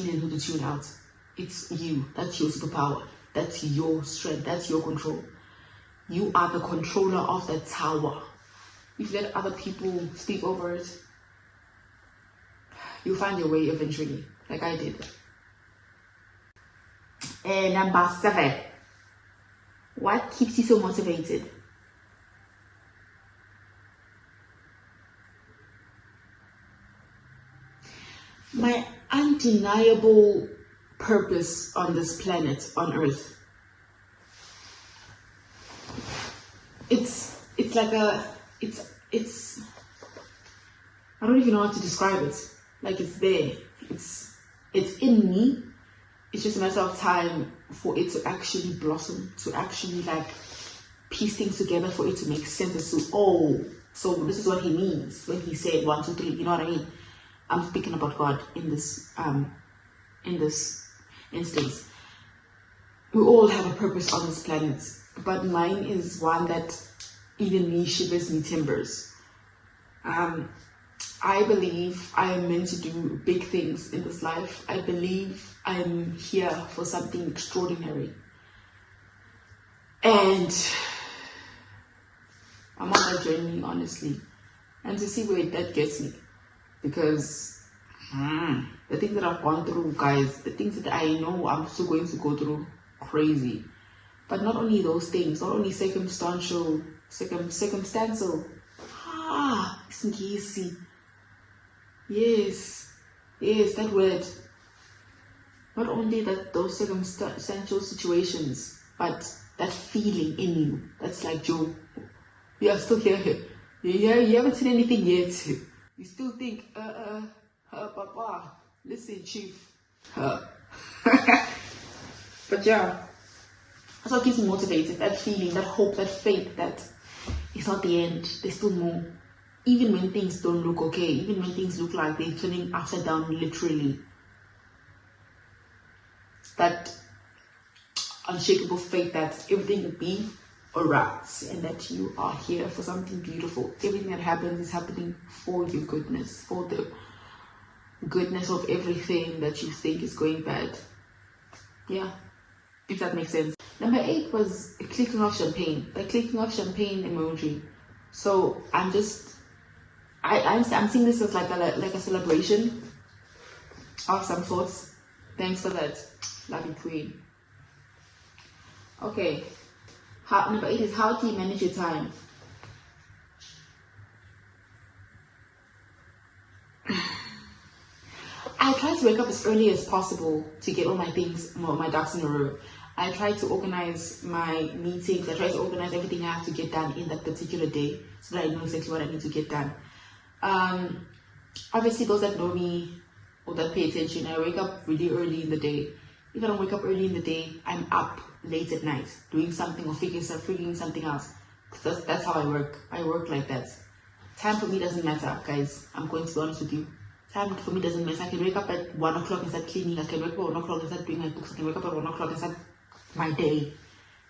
telling who to tune out. It's you. That's your superpower. That's your strength. That's your control. You are the controller of the tower. If you let other people speak over it, you'll find your way eventually, like I did. And number 7. What keeps you so motivated? My undeniable purpose on this planet, on Earth. It's like it's I don't even know how to describe it. Like, it's there. It's in me. It's just a matter of time for it to actually blossom, to actually like piece things together, for it to make sense as to, so this is what he means when he said 1, 2, 3. You know what I mean? I'm speaking about God in this instance. We all have a purpose on this planet, but mine is one that even me shivers me timbers. I believe I am meant to do big things in this life. I believe I'm here for something extraordinary. And I'm on that journey, honestly. And to see where that gets me. Because the things that I've gone through, guys, the things that I know I'm still going to go through, crazy. But not only those things, not only circumstantial, it's easy. Yes, that word. Not only that, those circumstantial situations, but that feeling in you. That's like, Joe, you are still here. You haven't seen anything yet. You still think, Papa, listen, Chief. But yeah, that's what keeps me motivated. That feeling, that hope, that faith that it's not the end. There's still more. Even when things don't look okay, even when things look like they're turning upside down, literally. That unshakable faith that everything will be alright, and that you are here for something beautiful. Everything that happens is happening for your goodness, for the goodness of everything that you think is going bad. Yeah, if that makes sense. Number 8 was clicking off champagne. The clicking off champagne emoji. So I'm seeing this as like a celebration of some sorts. Thanks for that, lovely queen. Okay. Number 8 is, how do you manage your time? I try to wake up as early as possible to get all my things, my ducks in a row. I try to organize my meetings. I try to organize everything I have to get done in that particular day, so that I know exactly what I need to get done. Obviously, those that know me or that pay attention, I wake up really early in the day. If I don't wake up early in the day, I'm up late at night doing something or figuring something out. That's how I work. I work like that. Time for me doesn't matter, guys. I'm going to be honest with you. Time for me doesn't matter. I can wake up at 1 o'clock and start cleaning. I can wake up at 1 o'clock and start doing my books. I can wake up at 1 o'clock and start my day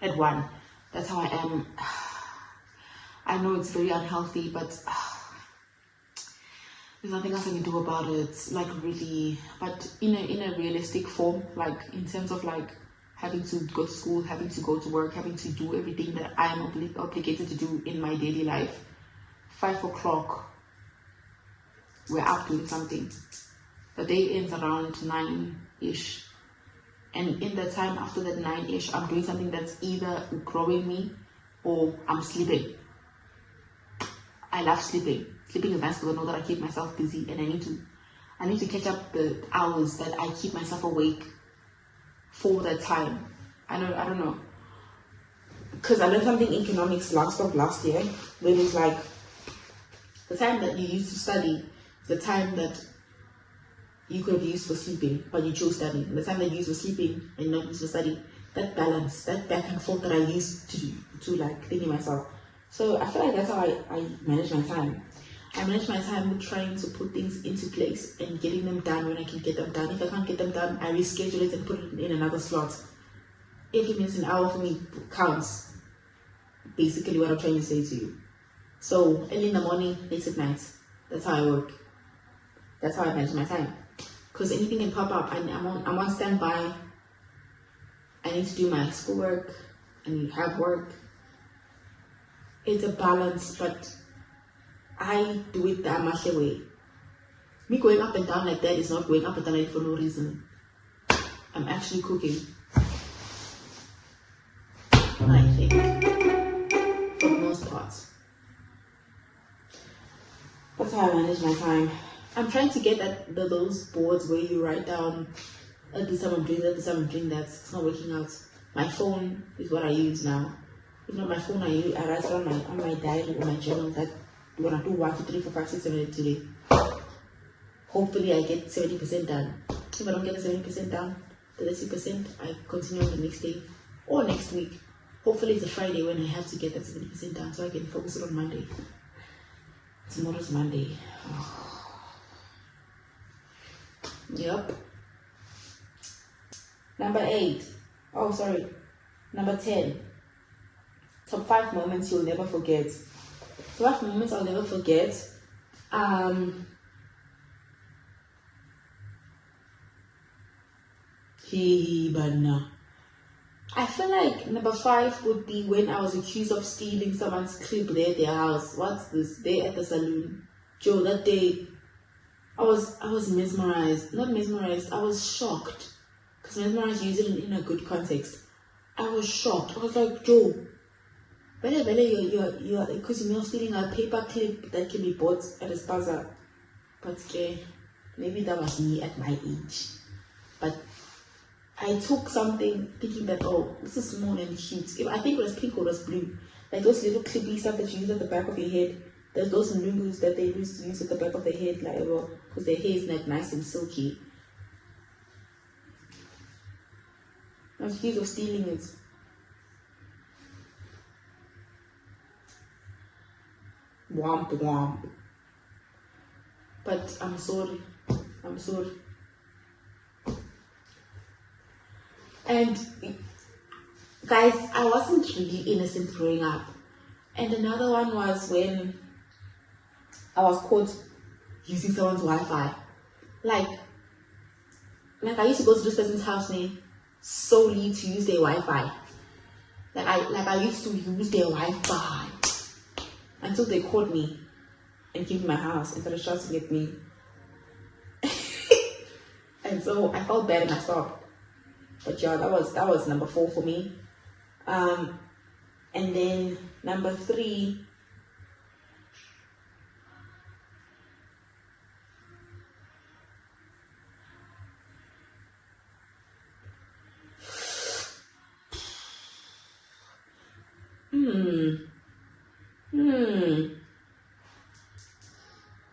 at 1. That's how I am. I know it's very unhealthy, but there's nothing else I can do about it. Like, really, but in a realistic form, like in terms of like having to go to school, having to go to work, having to do everything that I am obligated to do in my daily life. 5 o'clock, we're up doing something. The day ends around 9-ish. And in the time after that 9-ish, I'm doing something that's either growing me or I'm sleeping. I love sleeping. Sleeping is nice because I know that I keep myself busy, and I need to catch up the hours that I keep myself awake for that time. I don't know. Because I learned something in economics last year, where it's like the time that you used to study is the time that you could have used for sleeping, but you chose studying. The time that you used for sleeping and not used for study, that balance, that back and forth that I used to like thinking myself. So I feel like that's how I manage my time. I manage my time with trying to put things into place and getting them done when I can get them done. If I can't get them done, I reschedule it and put it in another slot. Every minute, an hour for me counts. Basically what I'm trying to say to you. So early in the morning, late at night. That's how I work. That's how I manage my time. because anything can pop up, and I'm on standby. I need to do my schoolwork and have work. It's a balance, but I do it the Amashe way. Me going up and down like that is not going up and down for no reason. I'm actually cooking. I think, for the most part. That's how I manage my time. I'm trying to get at those boards where you write down, at this time I'm doing that, this time I'm doing that. It's not working out. My phone is what I use now. If not my phone, I write it on my diary or my journal that I'm gonna do 1, 2, 3, 4, 5, 6, 7, 8 today. Hopefully I get 70% done. If I don't get the 70% done, the 30% I continue on the next day or next week. Hopefully it's a Friday when I have to get that 70% done so I can focus it on Monday. Tomorrow's Monday. Yep. Number 8. Oh, sorry. Number 10. Top 5 moments you'll never forget. Top 5 moments I'll never forget. I feel like number 5 would be when I was accused of stealing someone's crib there at their house. What's this? Day at the saloon. Joe, that day, I was mesmerized. Not mesmerized, I was shocked. Because mesmerized, use it in a good context. I was shocked. I was like, Joe, you're because you're stealing a paper clip that can be bought at a spaza. But maybe that was me at my age. But I took something thinking that, oh, this is small and cute. I think it was pink or it was blue. Like those little clippy stuff that you use at the back of your head. There's those nungus that they used to use at the back of their head, like, because their hair is like nice and silky. I was accused of stealing it. Womp womp. But I'm sorry. And guys, I wasn't really innocent growing up. And another one was when I was caught using someone's Wi-Fi. Like I used to go to this person's house solely to use their Wi-Fi. I used to use their Wi-Fi until they caught me and came to my house and started shouting at me. And so I felt bad and I stopped. But yeah, that was number 4 for me. And then number 3.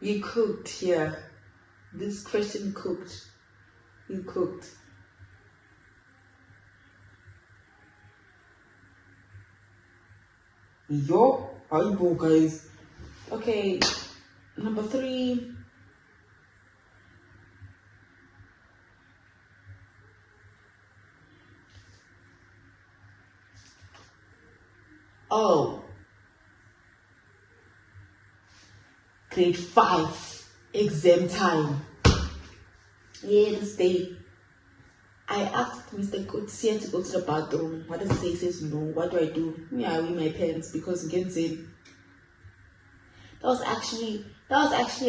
You cooked here. This question cooked. You cooked. Yo, how you go, guys? Okay, number 3. Oh, grade 5 exam time. Yeah, this day I asked Mr. Kutsia to go to the bathroom. What does he say? He says no. What do I do? I wear my pants because that was actually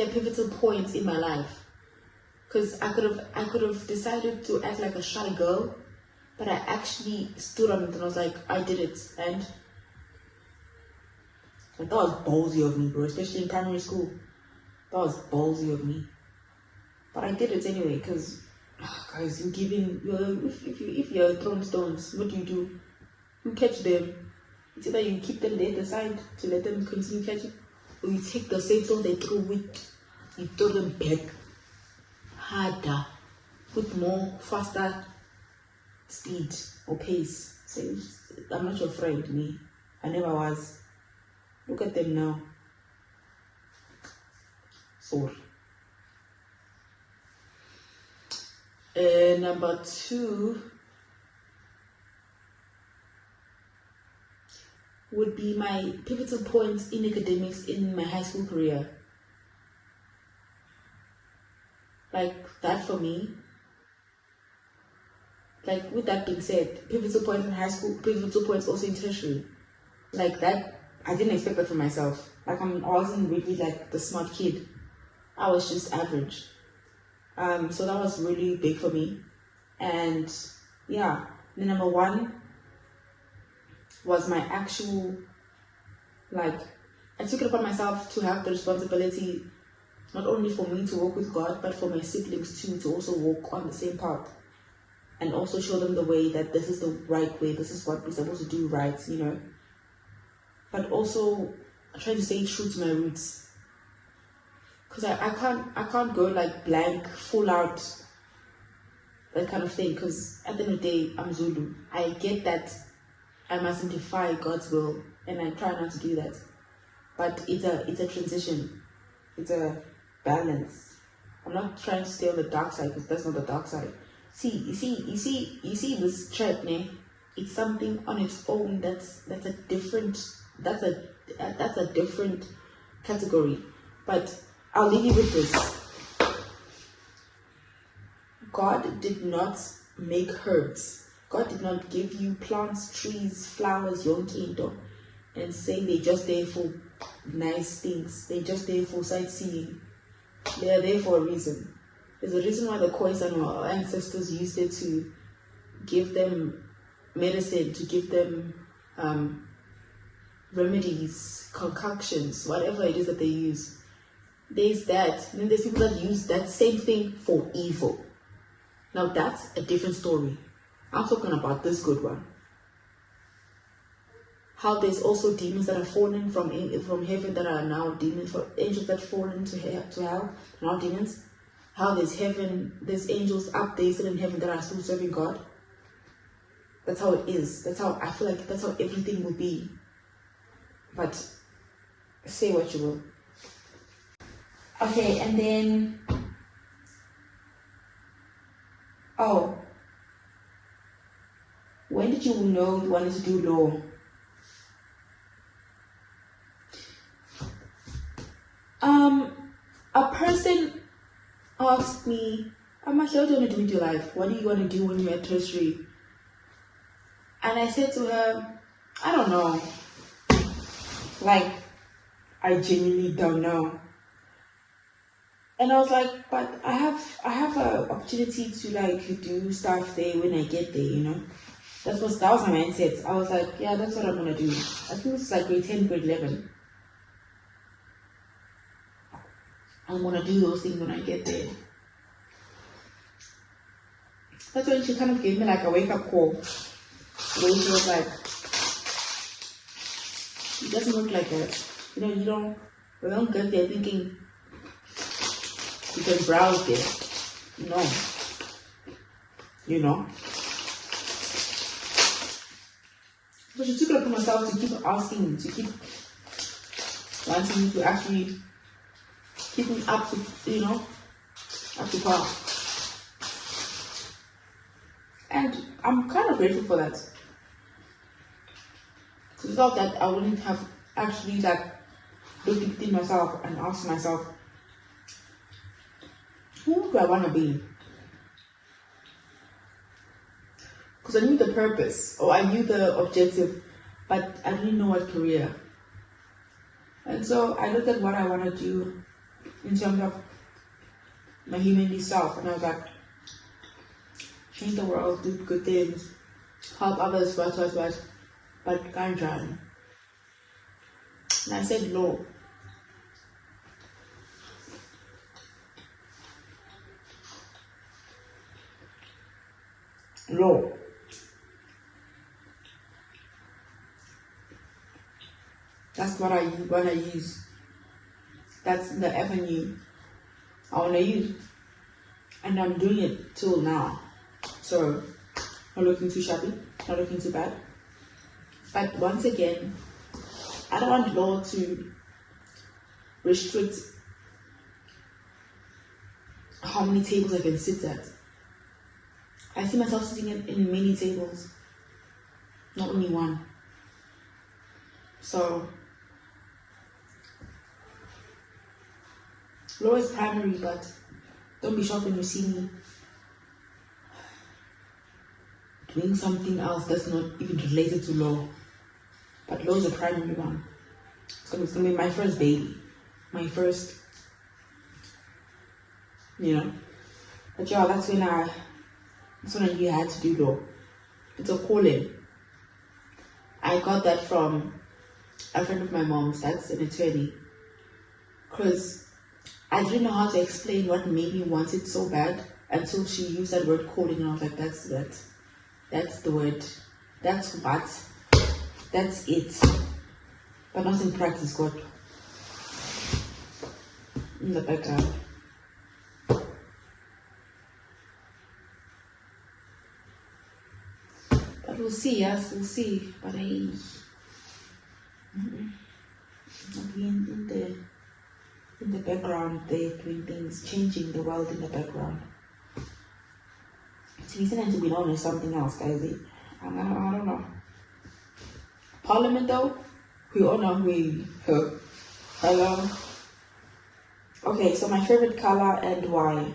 a pivotal point in my life. Because I could have decided to act like a shy girl, but I actually stood up and I was like, I did it. And that was ballsy of me, bro, especially in primary school. That was ballsy of me. But I did it anyway, because guys, if you're throwing stones, what do? You catch them. It's either you keep them there at the side to let them continue catching, or you take the same stone they threw with, you throw them back harder, with more faster speed or pace. So I'm not your friend, me. I never was. Look at them now. Sorry. Number 2 would be my pivotal points in academics in my high school career. like that for me. Like, with that being said, pivotal points in high school, pivotal points also in tertiary. Like that, I didn't expect that for myself. Like, I wasn't really like the smart kid. I was just average. So that was really big for me. And yeah, the number one was my actual, like, I took it upon myself to have the responsibility, not only for me to walk with God, but for my siblings too, to also walk on the same path. And also show them the way that this is the right way, this is what we're supposed to do right, But also trying to stay true to my roots. Because I can't go like blank, full out, that kind of thing. Because at the end of the day, I'm Zulu. I get that I must defy God's will, and I try not to do that. But it's a transition. It's a balance. I'm not trying to stay on the dark side, because that's not the dark side. You see this track, ne? It's something on its own that's a different category. But I'll leave you with this. God did not make herbs. God did not give you plants, trees, flowers, yonke, and say they're just there for nice things. They're just there for sightseeing. They are there for a reason. There's a reason why the Khoisan, our ancestors, used it to give them medicine, to give them remedies, concoctions, whatever it is that they use. There's that. And then there's people that use that same thing for evil. Now that's a different story. I'm talking about this good one. How there's also demons that are fallen from heaven that are now demons, for angels that fall into hell, now demons. How there's angels up there still in heaven that are still serving God. That's how it is. That's how I feel like that's how everything will be. But say what you will. Okay, and then when did you know you wanted to do law? A person asked me, Amasha, what do you want to do with your life? What do you want to do when you're at tertiary? And I said to her, I don't know. Like, I genuinely don't know. And I was like, but I have an opportunity to like do stuff there when I get there, That was my mindset. I was like, yeah, that's what I'm gonna do. I think it's like grade 10, grade 11. I'm gonna do those things when I get there. That's when she kind of gave me like a wake-up call. Where she was like, it doesn't look like that. We don't get there thinking you can browse there. No. So she took it upon herself to keep asking, to keep wanting to actually keep me up to par. And I'm kind of grateful for that. Without that, I wouldn't have actually like looked within myself and asked myself, who do I want to be? Because I knew the purpose, or I knew the objective, but I didn't know what career. And so I looked at what I want to do in terms of my humanly self, and I was like, change the world, do good things, help others, but kanjani. And I said law. Law. That's what I want to use. That's the avenue I want to use. And I'm doing it till now. So, not looking too shabby, not looking too bad. But once again, I don't want law to restrict how many tables I can sit at. I see myself sitting in many tables, not only one. So, law is primary, but Don't be shocked when you see me doing something else that's not even related to law. But law is a primary one. It's gonna be my first baby. My first, you know. But yeah, that's when I knew I had to do law. It's a calling. I got that from a friend of my mom's that's an attorney. Because I didn't know how to explain what made me want it so bad until she used that word calling, and I was like, that's the word. That's what. That's it. But not in practice, God. In the background. But we'll see, yes, we'll see. But I'll be in the background there doing things, changing the world in the background. To be seen and to be known is something else, guys. I don't know. Parliament though, we all know hello. Okay, so my favorite color and why.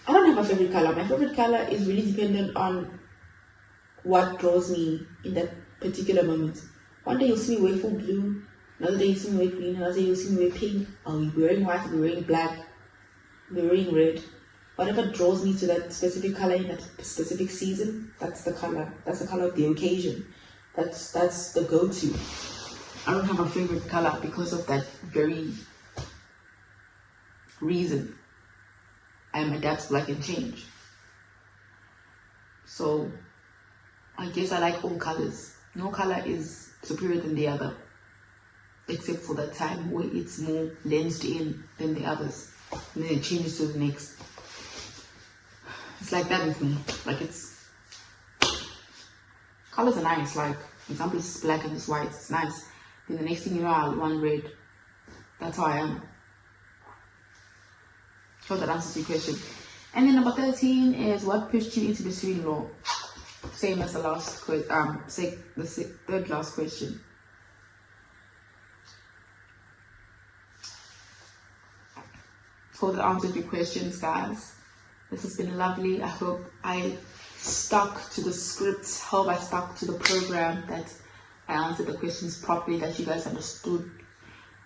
I don't have a favorite color. My favorite color is really dependent on what draws me in that particular moment. One day you'll see me wear full blue, another day you'll see me wear green, another day you'll see me wear pink. I'll be wearing white, I'll be wearing black, I'll be wearing red. Whatever draws me to that specific color in that specific season, that's the color. That's the color of the occasion. That's the go-to. I don't have a favorite color because of that very reason. I am adaptable, I can change. So I guess I like all colors. No color is superior than the other, except for that time where it's more lensed in than the others, and then it changes to the next. It's like that with me. Like, it's colors are nice. Like, for example, it's black and it's white. It's nice. Then the next thing you know, I'll want red. That's how I am. So that answers your question. And then number 13 is what pushed you into pursuing law? Same as the last question. The third last question. Hope that answered your questions, guys. This has been lovely. I hope I stuck to the script. Hope I stuck to the program, that I answered the questions properly, that you guys understood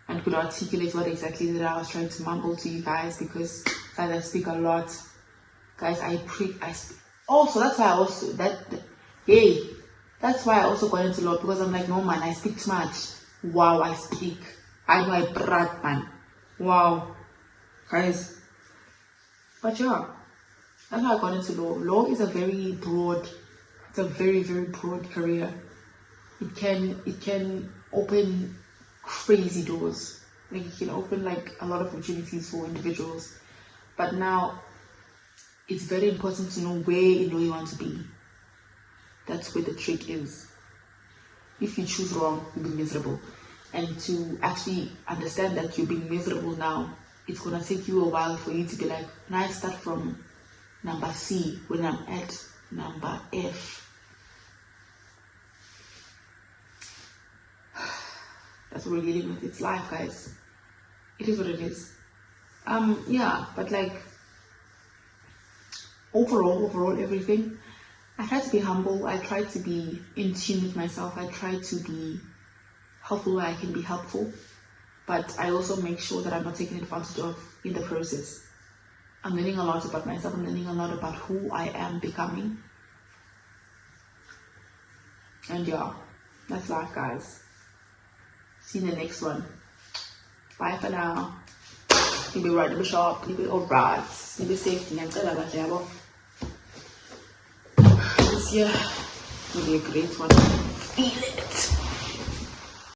and could articulate what exactly that I was trying to mumble to you guys, because guys, I speak a lot. Guys, also, that's why I also, that's why I also got into law, because I'm like, no man, I speak too much. Wow, I speak. I know I brat, man. Wow. Guys. But yeah, that's how I got into law. Law is a very broad, it's a very, very broad career. It can open crazy doors. Like, it can open like a lot of opportunities for individuals. But now, it's very important to know where in law you want to be. That's where the trick is. If you choose wrong, you'll be miserable. And to actually understand that you're being miserable now, it's gonna take you a while for you to be like, when I start from number C when I'm at number F. That's what we're dealing with. It's life, guys. It is what it is. Yeah, but like overall everything, I try to be humble. I try to be in tune with myself. I try to be helpful where I can be helpful, but I also make sure that I'm not taken advantage of in the process. I'm learning a lot about myself. I'm learning a lot about who I am becoming. And yeah, that's life, guys. See you in the next one. Bye for now. You'll be right in the shop. You'll be alright. You'll be safe. This year will be a great one. Feel it.